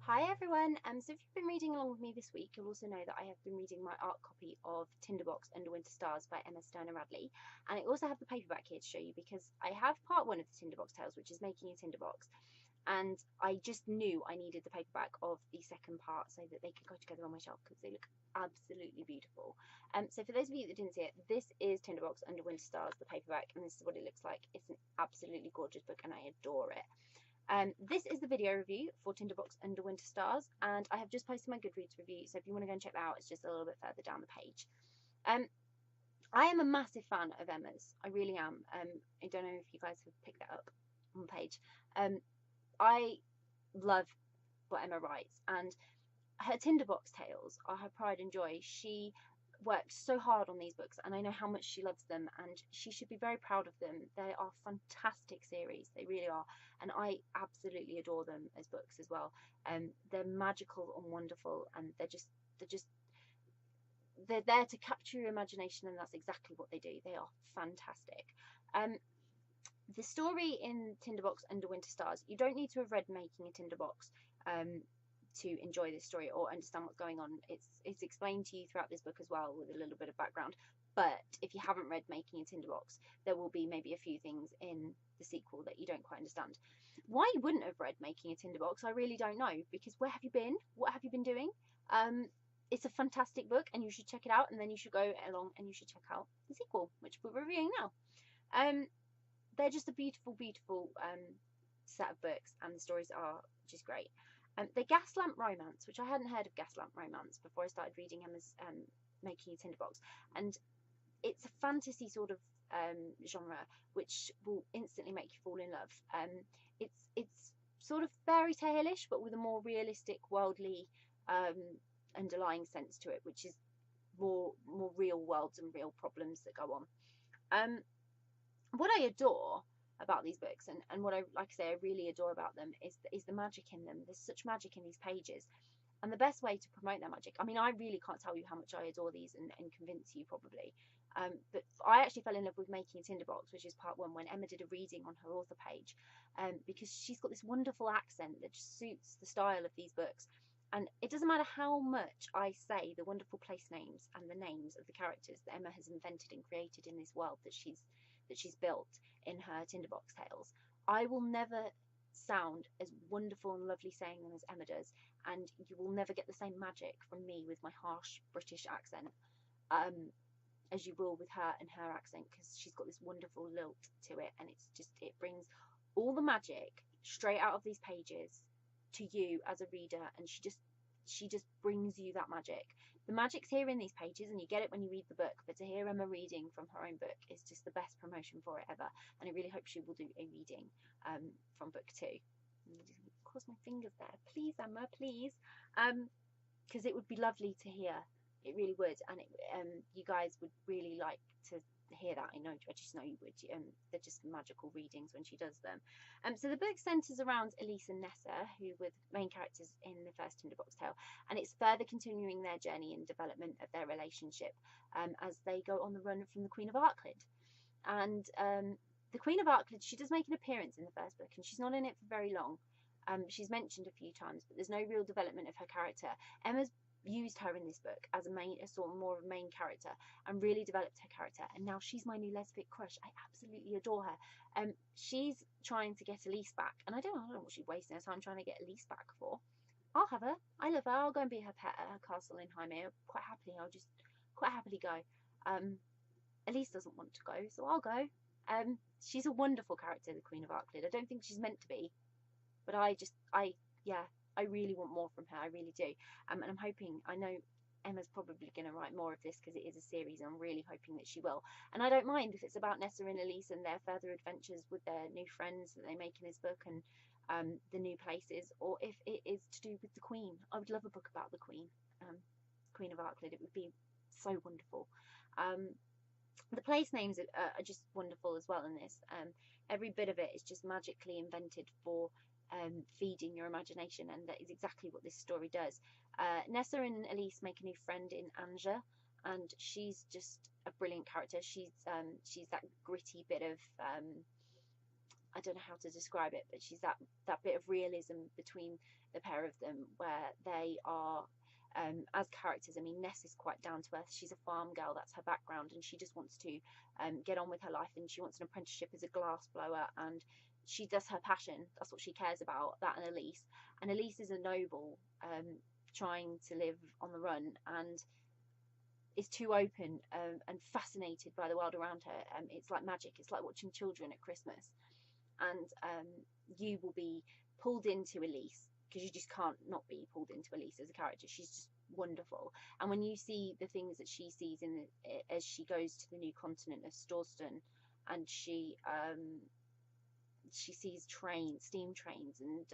Hi everyone, so if you've been reading along with me this week, you'll also know that I have been reading my art copy of Tinderbox Under Winter Stars by Emma Radley, and I also have the paperback here to show you because I have part one of the Tinderbox tales, which is making a Tinderbox, and I just knew I needed the paperback of the second part so that they could go together on my shelf because they look absolutely beautiful. So for those of you that didn't see it, this is Tinderbox Under Winter Stars, the paperback, and this is what it looks like. It's an absolutely gorgeous book and I adore it. This is the video review for Tinderbox Under Winter Stars, and I have just posted my Goodreads review, so if you want to go and check that out, it's just a little bit further down the page. I am a massive fan of Emma's. I really am. I don't know if you guys have picked that up on the page. I love what Emma writes, and her Tinderbox tales are her pride and joy. She worked so hard on these books and I know how much she loves them and she should be very proud of them. They are fantastic series, they really are, and I absolutely adore them as books as well. They're magical and wonderful and they're there to capture your imagination, and that's exactly what they do. They are fantastic. The story in Tinderbox Under Winter Stars, you don't need to have read Making a Tinderbox to enjoy this story or understand what's going on. It's explained to you throughout this book as well with a little bit of background, but if you haven't read Making a Tinderbox, there will be maybe a few things in the sequel that you don't quite understand. Why you wouldn't have read Making a Tinderbox, I really don't know, because where have you been? What have you been doing? It's a fantastic book and you should check it out, and then you should go along and you should check out the sequel, which we're reviewing now. They're just a beautiful set of books, and the stories are just great. They're Gaslamp romance, which I hadn't heard of Gaslamp romance before I started reading Emma's Making a Tinderbox, and it's a fantasy sort of genre which will instantly make you fall in love. It's sort of fairy tale-ish, but with a more realistic, worldly underlying sense to it, which is more real worlds and real problems that go on. What I adore about these books, and what like I say, I really adore about them, is the magic in them. There's such magic in these pages, and the best way to promote that magic, I mean, I really can't tell you how much I adore these and convince you probably, but I actually fell in love with Making a Tinderbox, which is part one, when Emma did a reading on her author page, because she's got this wonderful accent that just suits the style of these books. And it doesn't matter how much I say the wonderful place names and the names of the characters that Emma has invented and created in this world that she's built in her Tinderbox tales, I will never sound as wonderful and lovely saying them as Emma does, and you will never get the same magic from me with my harsh British accent as you will with her and her accent, because she's got this wonderful lilt to it, and it brings all the magic straight out of these pages to you as a reader, and she just brings you that magic. The magic's here in these pages and you get it when you read the book, but to hear Emma reading from her own book is just the best promotion for it ever, and I really hope she will do a reading from book 2. Cross my fingers there, please Emma, please, because it would be lovely to hear. It really would, and you guys would really like to hear that. I just know you would. They're just magical readings when she does them. So the book centres around Elise and Nessa, who were the main characters in the first Tinderbox tale, and it's further continuing their journey and development of their relationship as they go on the run from the Queen of Arklid. And the Queen of Arklid, she does make an appearance in the first book, and she's not in it for very long. She's mentioned a few times, but there's no real development of her character. Emma's used her in this book as a sort of more of a main character and really developed her character, and now she's my new lesbian crush. I absolutely adore her. She's trying to get Elise back, and I don't know what she's wasting her time trying to get Elise back for. I'll have her. I love her. I'll go and be her pet at her castle in Hymir quite happily. I'll just quite happily go. Elise doesn't want to go, so I'll go. She's a wonderful character, the Queen of Arklid. I don't think she's meant to be, but I really want more from her, I really do. And I'm hoping, I know Emma's probably going to write more of this because it is a series, and I'm really hoping that she will. And I don't mind if it's about Nessa and Elise and their further adventures with their new friends that they make in this book, and the new places, or if it is to do with the Queen. I would love a book about the Queen, Queen of Arklid. It would be so wonderful. The place names are just wonderful as well in this. Every bit of it is just magically invented for feeding your imagination, and that is exactly what this story does. Nessa and Elise make a new friend in Anja, and she's just a brilliant character. She's that gritty bit of I don't know how to describe it, but she's that bit of realism between the pair of them, where they are as characters. I mean, Ness is quite down to earth. She's a farm girl, that's her background, and she just wants to get on with her life, and she wants an apprenticeship as a glass blower, and that's her passion, that's what she cares about, that and Elise is a noble, trying to live on the run, and is too open and fascinated by the world around her. It's like magic, it's like watching children at Christmas, and you will be pulled into Elise, because you just can't not be pulled into Elise as a character. She's just wonderful. And when you see the things that she sees as she goes to the new continent of Storston, and she sees steam trains, and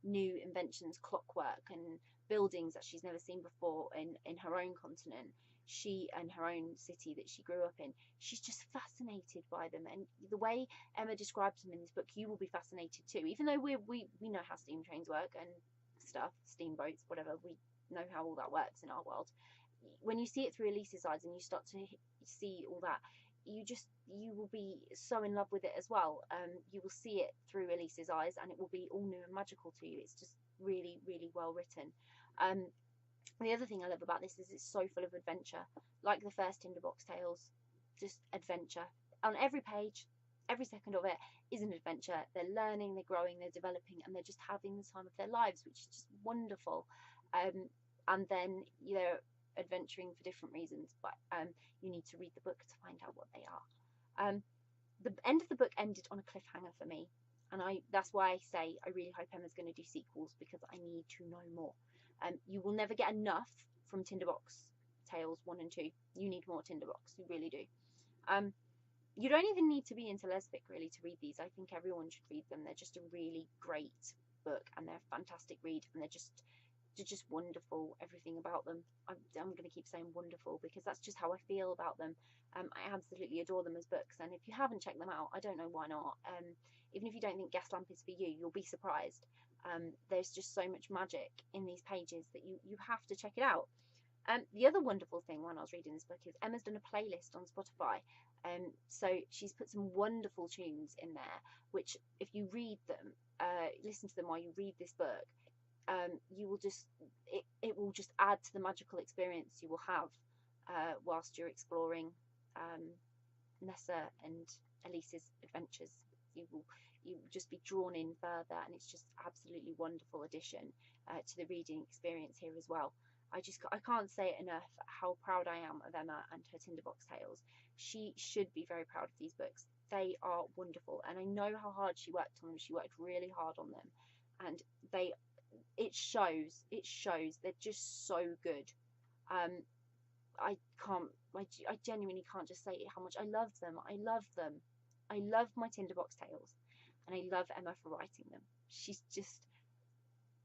new inventions, clockwork, and buildings that she's never seen before in her own continent, she and her own city that she grew up in, she's just fascinated by them. And the way Emma describes them in this book, you will be fascinated too. Even though we know how steam trains work and stuff, steamboats, whatever, we know how all that works in our world. When you see it through Elise's eyes and you start to see all that, you will be so in love with it as well. You will see it through Elise's eyes, and it will be all new and magical to you. It's just really, really well written. The other thing I love about this is it's so full of adventure, like the first Tinderbox Tales. Just adventure on every page. Every second of it is an adventure. They're learning, they're growing, they're developing, and they're just having the time of their lives, which is just wonderful. And then they're adventuring for different reasons, but you need to read the book to find out what they are. The end of the book ended on a cliffhanger for me, and that's why I say I really hope Emma's going to do sequels, because I need to know more. You will never get enough from Tinderbox Tales 1 and 2. You need more Tinderbox, you really do. You don't even need to be into lesbic really to read these. I think everyone should read them. They're just a really great book, and they're a fantastic read, and they're just wonderful, everything about them. I'm going to keep saying wonderful, because that's just how I feel about them. I absolutely adore them as books, and if you haven't checked them out, I don't know why not. Even if you don't think Gaslamp is for you, you'll be surprised. There's just so much magic in these pages that you have to check it out. The other wonderful thing when I was reading this book is Emma's done a playlist on Spotify. So she's put some wonderful tunes in there, which if you read them, listen to them while you read this book, you will it will just add to the magical experience you will have whilst you're exploring Nessa and Elise's adventures. You will just be drawn in further, and it's just absolutely wonderful addition to the reading experience here as well. I can't say it enough how proud I am of Emma and her Tinderbox Tales. She should be very proud of these books. They are wonderful, and I know how hard she worked on them. She worked really hard on them, and it shows. They're just so good. I genuinely can't just say how much I love them. I love my Tinderbox Tales, and I love Emma for writing them. She's just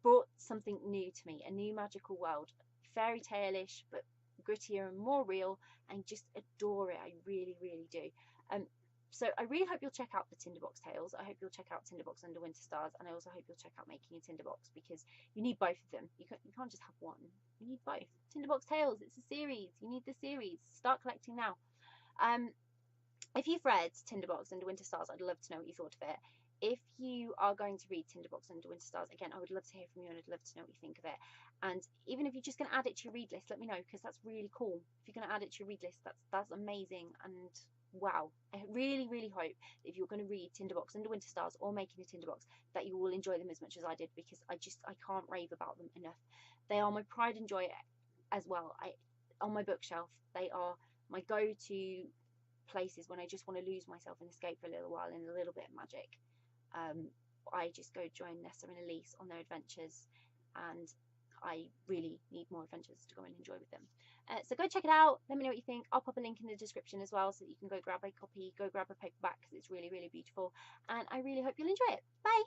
brought something new to me, a new magical world, fairy tale-ish, but grittier and more real, and just adore it. I really, really do. So I really hope you'll check out the Tinderbox Tales. I hope you'll check out Tinderbox Under Winter Stars, and I also hope you'll check out Making a Tinderbox, because you need both of them. You can't just have one. You need both. Tinderbox Tales, it's a series. You need the series. Start collecting now. If you've read Tinderbox Under Winter Stars, I'd love to know what you thought of it. If you are going to read Tinderbox Under Winter Stars, again, I would love to hear from you, and I'd love to know what you think of it. And even if you're just going to add it to your read list, let me know, because that's really cool. If you're going to add it to your read list, that's amazing. And wow, I really, really hope that if you're going to read Tinderbox Under Winter Stars or Making a Tinderbox, that you will enjoy them as much as I did, because I can't rave about them enough. They are my pride and joy as well. On my bookshelf, they are my go-to places when I just want to lose myself and escape for a little while in a little bit of magic. I just go join Nessa and Elise on their adventures, and I really need more adventures to go and enjoy with them. So go check it out. Let me know what you think. I'll pop a link in the description as well, so that you can go grab a copy, go grab a paperback, because it's really, really beautiful. And I really hope you'll enjoy it. Bye!